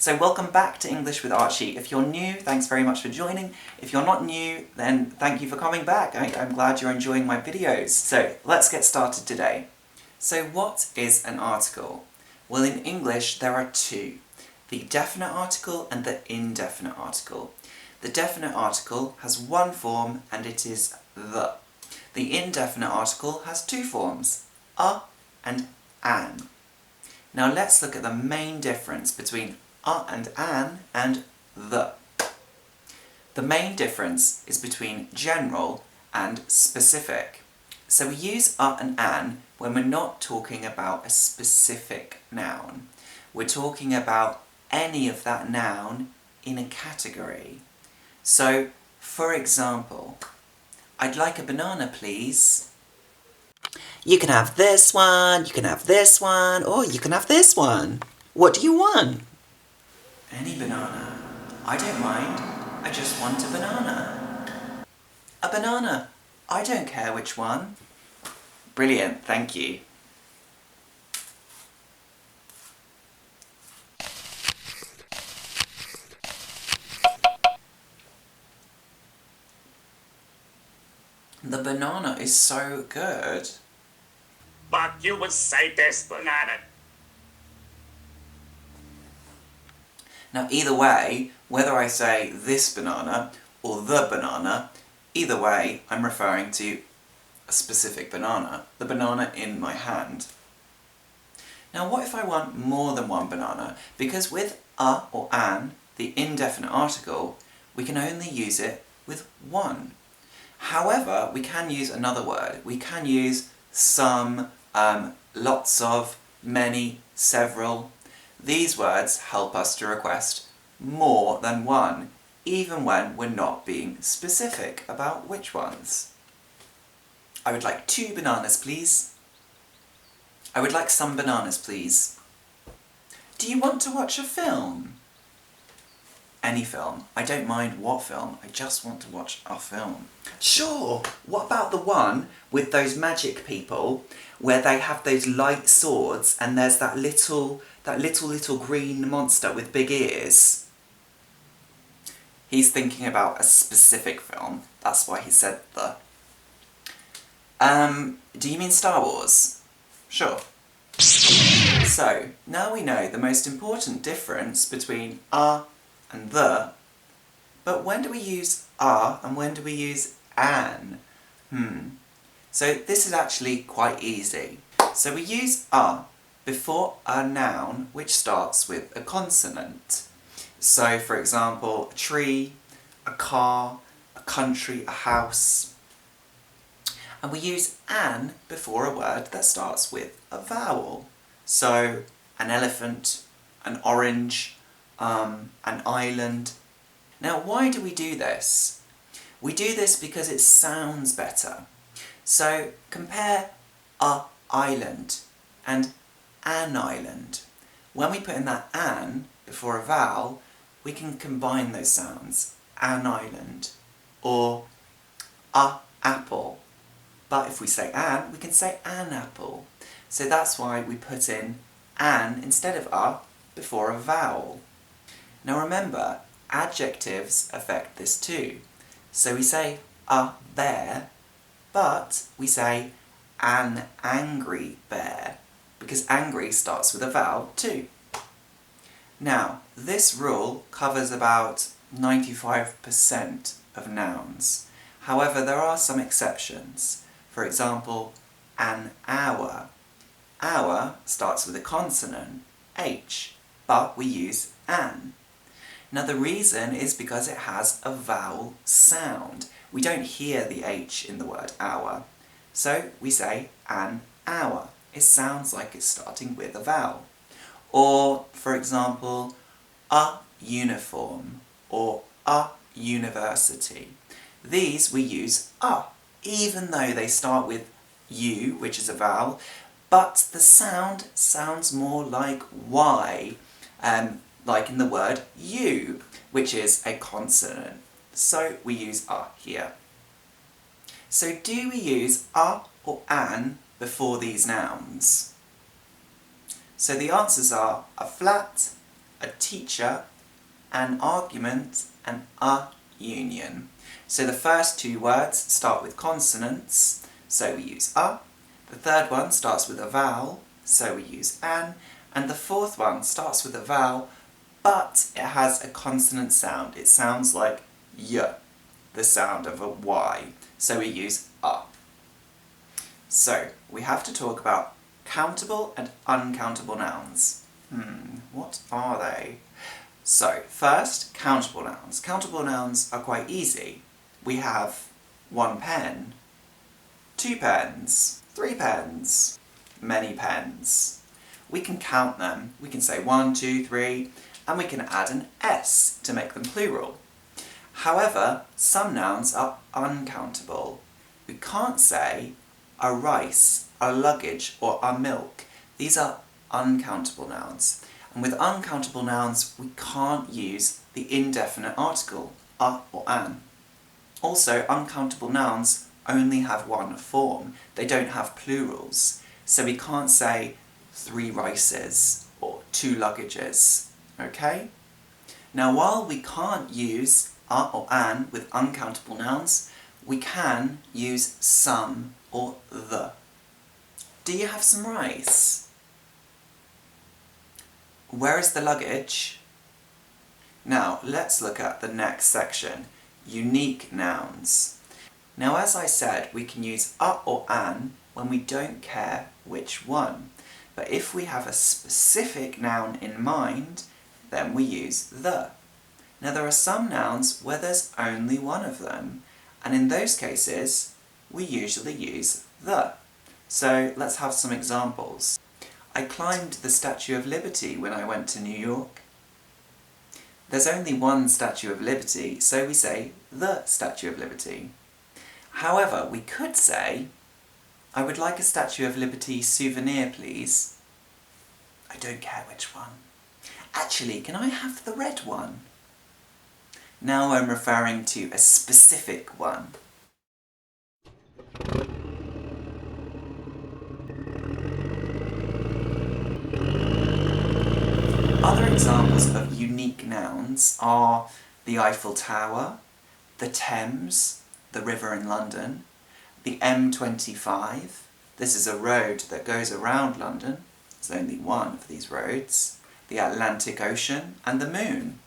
So welcome back to English with Archie. If you're new, thanks very much for joining. If you're not new, then thank you for coming back. I'm glad you're enjoying my videos. So let's get started today. So what is an article? Well, in English there are two. The definite article and the indefinite article. The definite article has one form and it is the. The indefinite article has two forms, a and an. Now let's look at the main difference between a and an and the. The main difference is between general and specific. So we use a and an when we're not talking about a specific noun. We're talking about any of that noun in a category. So, for example, I'd like a banana, please. You can have this one, you can have this one, or you can have this one. What do you want? Any banana. I don't mind. I just want a banana. A banana. I don't care which one. Brilliant, thank you. The banana is so good. But you would say this banana. Now either way, whether I say this banana or the banana, either way I'm referring to a specific banana, the banana in my hand. Now what if I want more than one banana? Because with a or an, the indefinite article, we can only use it with one. However, we can use another word. We can use some, lots of, many, several. These words help us to request more than one, even when we're not being specific about which ones. I would like 2 bananas, please. I would like some bananas, please. Do you want to watch a film? Any film. I don't mind what film, I just want to watch a film. Sure! What about the one with those magic people, where they have those light swords and there's that little green monster with big ears? He's thinking about a specific film, that's why he said the. Do you mean Star Wars? Sure. So, now we know the most important difference between a and the, but when do we use a and when do we use an? So this is actually quite easy. So we use a before a noun which starts with a consonant. So for example, a tree, a car, a country, a house. And we use an before a word that starts with a vowel. So an elephant, an orange, an island. Now why do we do this? We do this because it sounds better. So compare a island and an island. When we put in that an before a vowel, we can combine those sounds. An island or a apple. But if we say an, we can say an apple. So that's why we put in an instead of a before a vowel. Now remember, adjectives affect this too. So we say a bear, but we say an angry bear, because angry starts with a vowel too. Now, this rule covers about 95% of nouns. However, there are some exceptions. For example, an hour. Hour starts with a consonant, H, but we use an. Now the reason is because it has a vowel sound. We don't hear the H in the word hour. So we say an hour. It sounds like it's starting with a vowel. Or, for example, a uniform or a university. These we use a, even though they start with U, which is a vowel, but the sound sounds more like Y. Like in the word you, which is a consonant. So we use a here. So do we use a or an before these nouns? So the answers are a flat, a teacher, an argument, and a union. So the first two words start with consonants, so we use a. The third one starts with a vowel, so we use an. And the fourth one starts with a vowel, but it has a consonant sound. It sounds like y, the sound of a y, so we use a. So, we have to talk about countable and uncountable nouns. What are they? So, first, countable nouns. Countable nouns are quite easy. We have 1 pen, 2 pens, 3 pens, many pens. We can count them. We can say 1, 2, 3, and we can add an s to make them plural. However, some nouns are uncountable. We can't say a rice, a luggage, or a milk. These are uncountable nouns. And with uncountable nouns, we can't use the indefinite article, a or an. Also, uncountable nouns only have one form. They don't have plurals. So we can't say 3 rices or 2 luggages. Okay? Now, while we can't use a or an with uncountable nouns, we can use some or the. Do you have some rice? Where is the luggage? Now, let's look at the next section, unique nouns. Now, as I said, we can use a or an when we don't care which one. But if we have a specific noun in mind, then we use the. Now, there are some nouns where there's only one of them, and in those cases, we usually use the. So, let's have some examples. I climbed the Statue of Liberty when I went to New York. There's only one Statue of Liberty, so we say the Statue of Liberty. However, we could say, I would like a Statue of Liberty souvenir, please. I don't care which one. Actually, can I have the red one? Now I'm referring to a specific one. Other examples of unique nouns are the Eiffel Tower, the Thames, the river in London, the M25. This is a road that goes around London. There's only one of these roads. The Atlantic Ocean and the moon.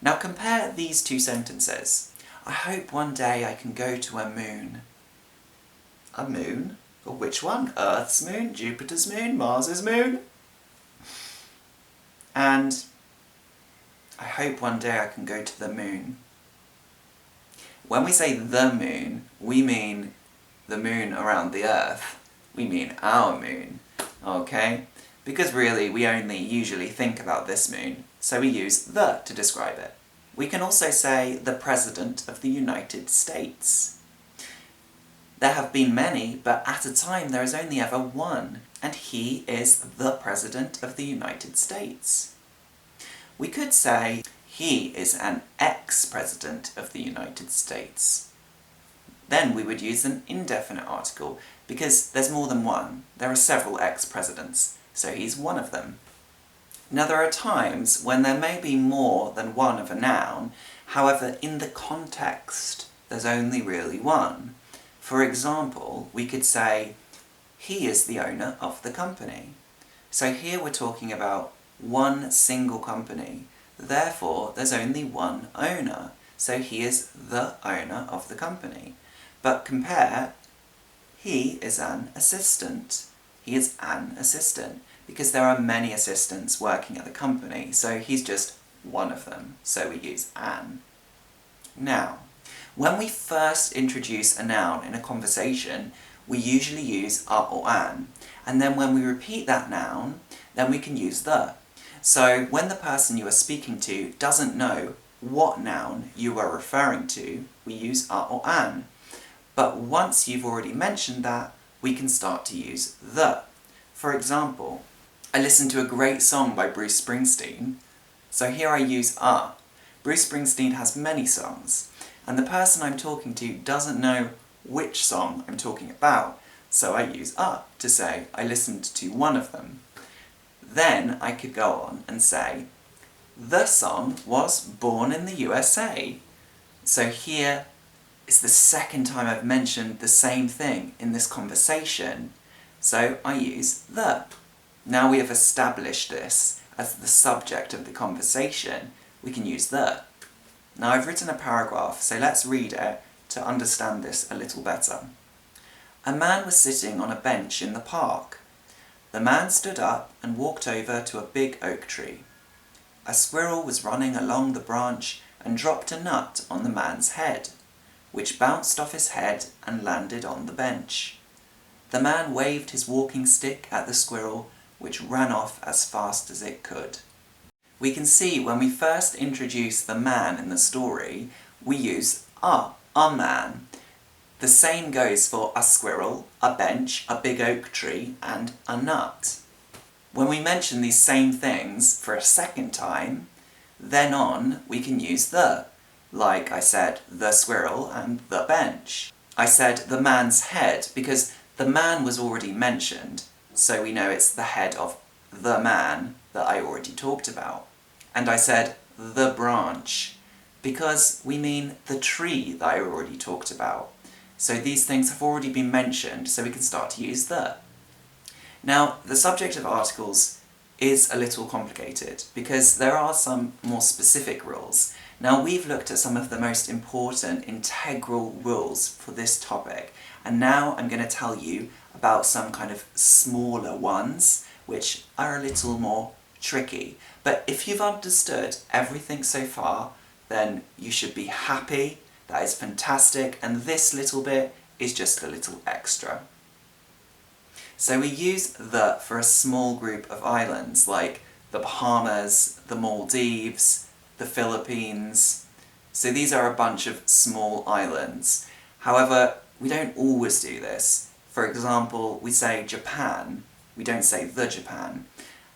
Now compare these two sentences. I hope one day I can go to a moon. A moon? Which one? Earth's moon? Jupiter's moon? Mars's moon? And I hope one day I can go to the moon. When we say the moon, we mean the moon around the Earth. We mean our moon, okay? Because really, we only usually think about this moon, so we use the to describe it. We can also say the President of the United States. There have been many, but at a time there is only ever one, and he is the President of the United States. We could say, he is an ex-President of the United States. Then we would use an indefinite article, because there's more than one. There are several ex-presidents, so he's one of them. Now there are times when there may be more than one of a noun, however in the context there's only really one. For example, we could say, he is the owner of the company. So here we're talking about one single company, therefore there's only one owner, so he is the owner of the company. But compare, he is an assistant. He is an assistant, because there are many assistants working at the company, so he's just one of them, so we use an. Now, when we first introduce a noun in a conversation, we usually use a or an, and then when we repeat that noun, then we can use the. So when the person you are speaking to doesn't know what noun you are referring to, we use a or an. But once you've already mentioned that, we can start to use the. For example, I listened to a great song by Bruce Springsteen, so here I use a. Bruce Springsteen has many songs, and the person I'm talking to doesn't know which song I'm talking about, so I use a to say I listened to one of them. Then I could go on and say, the song was Born in the USA. So here is the second time I've mentioned the same thing in this conversation. So I use the. Now we have established this as the subject of the conversation, we can use the. Now I've written a paragraph, so let's read it to understand this a little better. A man was sitting on a bench in the park. The man stood up and walked over to a big oak tree. A squirrel was running along the branch and dropped a nut on the man's head, which bounced off his head and landed on the bench. The man waved his walking stick at the squirrel, which ran off as fast as it could. We can see when we first introduce the man in the story, we use a man. The same goes for a squirrel, a bench, a big oak tree, and a nut. When we mention these same things for a second time, then on we can use the. Like I said, the squirrel and the bench. I said the man's head because the man was already mentioned, so we know it's the head of the man that I already talked about. And I said the branch because we mean the tree that I already talked about. So these things have already been mentioned, so we can start to use the. Now, the subject of articles is a little complicated because there are some more specific rules. Now, we've looked at some of the most important integral rules for this topic, and now I'm going to tell you about some kind of smaller ones, which are a little more tricky. But if you've understood everything so far, then you should be happy. That is fantastic, and this little bit is just a little extra. So we use the for a small group of islands, like the Bahamas, the Maldives, the Philippines. So these are a bunch of small islands. However, we don't always do this. For example, we say Japan, we don't say the Japan.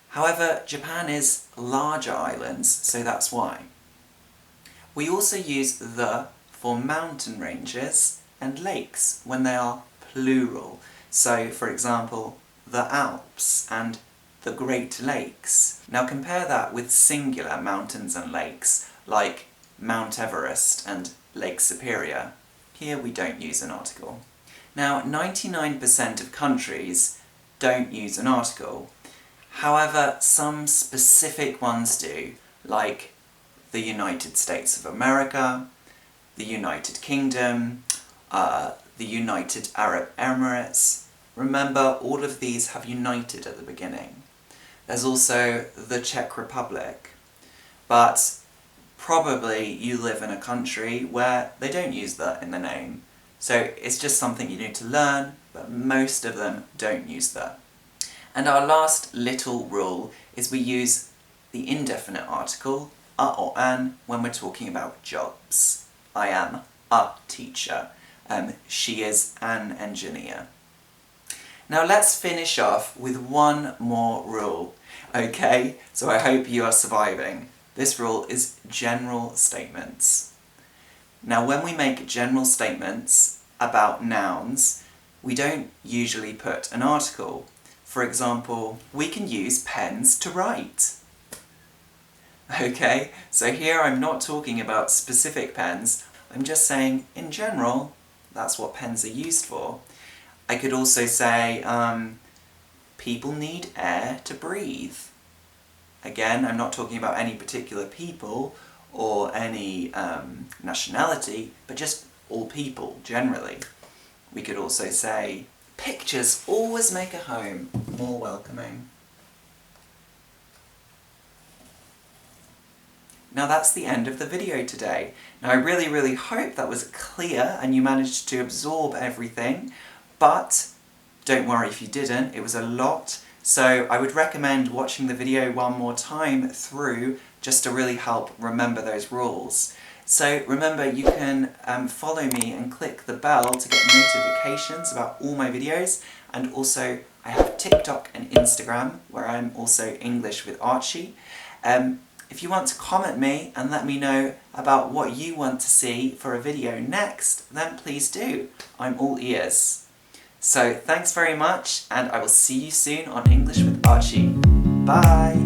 However, Japan is larger islands, so that's why. We also use the for mountain ranges and lakes when they are plural. So, for example, the Alps and the Great Lakes. Now compare that with singular mountains and lakes, like Mount Everest and Lake Superior. Here we don't use an article. Now, 99% of countries don't use an article. However, some specific ones do, like the United States of America, the United Kingdom, the United Arab Emirates. Remember, all of these have united at the beginning. There's also the Czech Republic. But probably you live in a country where they don't use the in the name. So it's just something you need to learn, but most of them don't use the. And our last little rule is we use the indefinite article, a or an, when we're talking about jobs. I am a teacher. She is an engineer. Now let's finish off with one more rule, okay? So I hope you are surviving. This rule is general statements. Now when we make general statements about nouns, we don't usually put an article. For example, we can use pens to write. Okay, so here I'm not talking about specific pens, I'm just saying, in general, that's what pens are used for. I could also say, people need air to breathe. Again, I'm not talking about any particular people or any nationality, but just all people, generally. We could also say, pictures always make a home more welcoming. Now that's the end of the video today. Now I really hope that was clear and you managed to absorb everything, but don't worry if you didn't, it was a lot. So I would recommend watching the video one more time through just to really help remember those rules. So remember, you can follow me and click the bell to get notifications about all my videos, and also I have TikTok and Instagram where I'm also English with Archie. If you want to comment me and let me know about what you want to see for a video next, then please do. I'm all ears. So thanks very much, and I will see you soon on English with Archie. Bye!